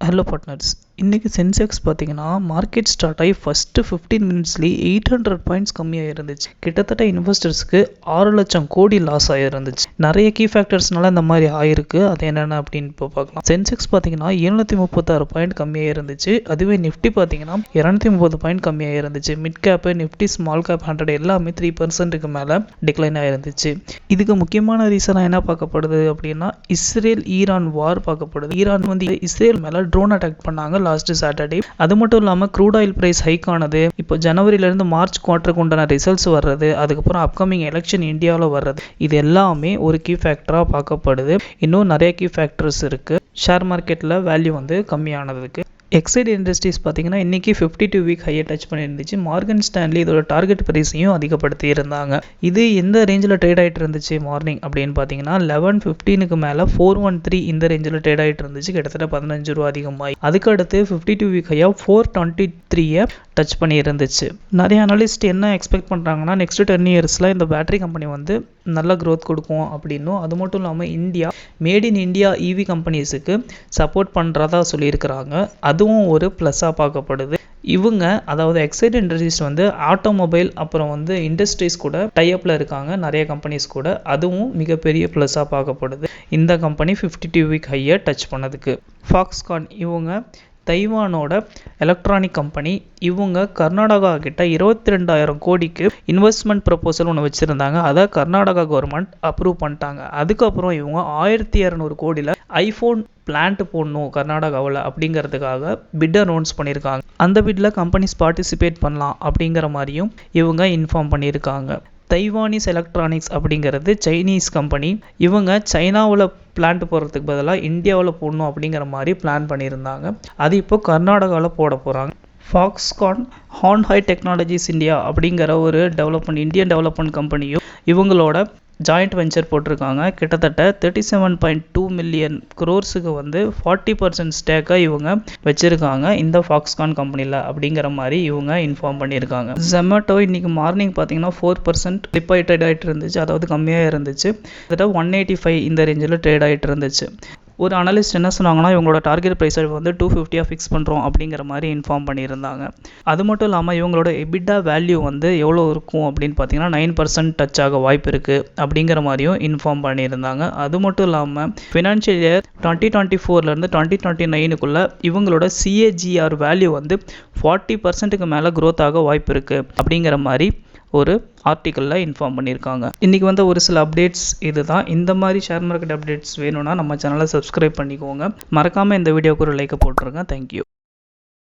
Hello partners, இன்றைக்கி Sensex பார்த்தீங்கன்னா market start ஆகி ஃபஸ்ட்டு 15 மினிட்ஸ்லேயே 800 பாயிண்ட்ஸ் கம்மியாக இருந்துச்சு. கிட்டத்தட்ட இன்வெஸ்டர்ஸ்க்கு 6 லட்சம் கோடி லாஸ் ஆகிருந்துச்சு. நிறைய கீ ஃபேக்டர்ஸ்னால இந்த மாதிரி ஆயிருக்கு. அது என்னென்ன அப்படின்னு இப்போ பார்க்கலாம். சென்செக்ஸ் பார்த்தீங்கன்னா 736 பாயிண்ட் கம்மியாக இருந்துச்சு. அதுவே நிஃப்டி பார்த்தீங்கன்னா 230 பாயிண்ட் கம்மியாக இருந்துச்சு. Mid gap, Nifty, small cap 100 எல்லாமே 3%க்கு மேலே டிக்ளைன் ஆகிருந்துச்சு. இதுக்கு முக்கியமான ரீசனாக என்ன பார்க்கப்படுது அப்படின்னா இஸ்ரேல் ஈரான் வார் பார்க்கப்படுது. ஈரான் வந்து இஸ்ரேல் மேலே ட்ரோன் அட்டாக் பண்ணாங்க லாஸ்ட் சாட்டர்டே. அது மட்டும் இல்லாமல் க்ரூட் ஆயில் பிரைஸ் ஹைக் ஆனது, இப்போ ஜனவரியிலேருந்து மார்ச் குவார்ட்டருக்கு உண்டான ரிசல்ட்ஸ் வர்றது, அதுக்கப்புறம் அப்கமிங் எலெக்ஷன் இந்தியாவில் வர்றது, இது எல்லாமே ஒரு கீ ஃபேக்டராக பார்க்கப்படுது. இன்னும் நிறைய கீ ஃபேக்டர்ஸ் இருக்குது. ஷேர் மார்க்கெட்டில் வேல்யூ வந்து கம்மியானதுக்கு எக்ஸைட் இண்டஸ்ட்ரீஸ் பார்த்தீங்கன்னா இன்றைக்கி 52 வீக் ஹையை டச் பண்ணியிருந்துச்சு. மார்கன் ஸ்டான்லி இதோட டார்கெட் ப்ரைஸையும் அதிகப்படுத்தி இருந்தாங்க. இது எந்த ரேஞ்சில் ட்ரேட் ஆகிட்டு இருந்துச்சு மார்னிங் அப்படின்னு பார்த்தீங்கன்னா 11:15க்கு மேலே 413 இந்த ரேஞ்சில் ட்ரேட் ஆகிட்டு இருந்துச்சு. கிட்டத்தட்ட 15 ரூபா அதிகமாகி அதுக்கு அடுத்து 52 வீக் ஹையாக 423 டச் பண்ணி இருந்துச்சு. நிறைய அனலிஸ்ட் என்ன எக்ஸ்பெக்ட் பண்ணுறாங்கன்னா நெக்ஸ்ட் 10 இயர்ஸில் இந்த பேட்டரி கம்பெனி வந்து நல்ல க்ரோத் கொடுக்கும் அப்படின்னும், அது மட்டும் இல்லாமல் India made in India EV கம்பெனிஸுக்கு சப்போர்ட் பண்ணுறதா சொல்லியிருக்கிறாங்க. அதுவும் ஒரு ப்ளஸ்ஸாக பார்க்கப்படுது. இவங்க அதாவது எக்ஸைட் இண்டஸ்ட்ரீஸ் வந்து ஆட்டோமொபைல் அப்புறம் வந்து இண்டஸ்ட்ரீஸ் கூட டைஅப்பில் இருக்காங்க நிறைய கம்பெனிஸ் கூட. அதுவும் மிகப்பெரிய ப்ளஸ்ஸாக பார்க்கப்படுது இந்த கம்பெனி 52 வீக் ஹையை டச் பண்ணதுக்கு. ஃபாக்ஸ்கான் இவங்க தைவானோட எலக்ட்ரானிக் கம்பெனி. இவங்க கர்நாடகா கிட்ட 22,000 கோடிக்கு இன்வெஸ்ட்மெண்ட் ப்ரப்போசல் ஒன்று வச்சுருந்தாங்க. அதை கர்நாடகா கவர்மெண்ட் அப்ரூவ் பண்ணிட்டாங்க. அதுக்கப்புறம் இவங்க 1200 கோடியில் ஐஃபோன் பிளான்ட் போடணும் கர்நாடகாவில் அப்படிங்கிறதுக்காக பிட் அனௌன்ஸ் பண்ணியிருக்காங்க. அந்த பிட்டில் கம்பெனிஸ் பார்ட்டிசிபேட் பண்ணலாம் அப்படிங்கிற மாதிரியும் இவங்க இன்ஃபார்ம் பண்ணியிருக்காங்க. தைவானிஸ் எலக்ட்ரானிக்ஸ் அப்படிங்கிறது சைனீஸ் கம்பெனி. இவங்க சைனாவில் பிளான்ட் போடுறதுக்கு பதிலாக இந்தியாவில் போடணும் அப்படிங்கிற மாதிரி பிளான் பண்ணியிருந்தாங்க. அது இப்போ கர்நாடகாவில் போட போகிறாங்க. ஃபாக்ஸ்கான் ஹான்ஹை டெக்னாலஜிஸ் இந்தியா அப்படிங்கிற ஒரு இந்தியன் டெவலப்மெண்ட் கம்பெனியும் இவங்களோட ஜாயிண்ட் வெஞ்சர் போட்டிருக்காங்க. கிட்டத்தட்ட 37.2 மில்லியன் க்ரோர்ஸுக்கு வந்து 40% ஸ்டேக்கை இவங்க வச்சுருக்காங்க இந்த ஃபாக்ஸ்கான் கம்பெனியில் அப்படிங்கிற மாதிரி இவங்க இன்ஃபார்ம் பண்ணியிருக்காங்க. ஜொமேட்டோ இன்றைக்கி மார்னிங் பார்த்தீங்கன்னா 4% டிப் ட்ரேட் ஆகிட்டு இருந்துச்சு. அதாவது கம்மியாக இருந்துச்சு. கிட்டத்தட்ட 185 இந்த ரேஞ்சில் ட்ரேட் ஆகிட்டு இருந்துச்சு. ஒரு அனலிஸ்ட் என்ன சொன்னாங்கன்னா இவங்களோட டார்கெட் ப்ரைஸை வந்து 250 ஃபிக்ஸ் பண்ணுறோம் அப்படிங்கிற மாதிரி இன்ஃபார்ம் பண்ணியிருந்தாங்க. அது மட்டும் இல்லாமல் இவங்களோட எபிட்டா வேல்யூ வந்து எவ்வளோ இருக்கும் அப்படின்னு பார்த்தீங்கன்னா 9% டச் ஆக வாய்ப்பு இருக்குது அப்படிங்கிற மாதிரியும் இன்ஃபார்ம் பண்ணியிருந்தாங்க. அது மட்டும் இல்லாமல் ஃபினான்ஷியல் இயர் 2024லேருந்து 2029க்குள்ளே இவங்களோட CAGR வேல்யூ வந்து 40%க்கு மேலே க்ரோத் ஆக வாய்ப்பு இருக்குது அப்படிங்கிற மாதிரி ஒரு ஆர்டிக்கலில் இன்ஃபார்ம் பண்ணியிருக்காங்க. இன்றைக்கி வந்து ஒரு சில அப்டேட்ஸ் இதுதான். இந்த மாதிரி ஷேர் மார்க்கெட் அப்டேட்ஸ் வேணும்னா நம்ம சேனலை சப்ஸ்கிரைப் பண்ணிக்கோங்க. மறக்காமல் இந்த வீடியோக்கு ஒரு லைக்கை போட்டுருங்க. தேங்க்யூ.